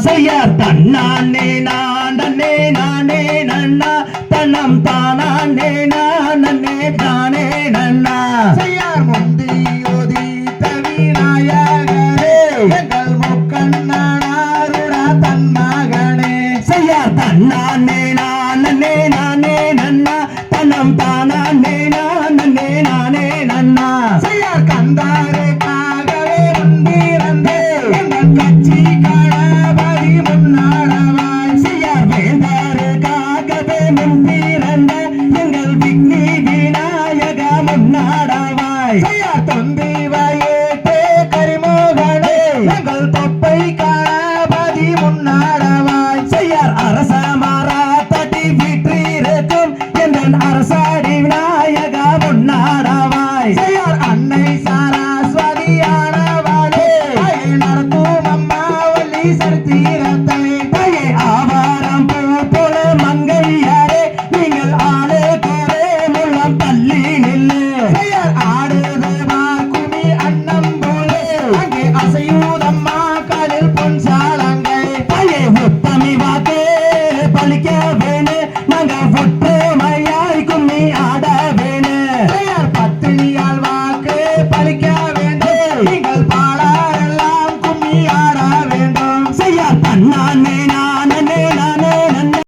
செய்யார் தன்னானே நானே நானே நன்னா தன்னம் தானே நானே தானே நன்னா செய்யார் முந்தியோதி தவிநாயகரே எங்கள் முக்கண்ணனாருடா தன் மகனே செய்யார் தன்னானே நானே நானே நன்னா தன்னம் தானே நானே நானே நன்னா செய்யார் கந்தாருக்காகவே முன்பிறந்தே எங்கள் கட்சி கணபதி முன்னாடவாய் செய்யார் வேந்தாருக்காகவே முன்பிறந்த எங்கள் விக்னி விநாயக முன்னாடவாய் செய்யார் தொந்தி வயேட்டே கரிமோகனே எங்கள் தொப்பை கணபதி முன்னாடவாய் செய்யார் அரச மாறா தட்டி விற்றிருக்கும் என் அரசாடி விநாயக முன்னாடவாய் செய்யார் அன்னை சரஸ்வதியானவளே நடத்தும் அம்மா வள்ளி சரித்திரத்தை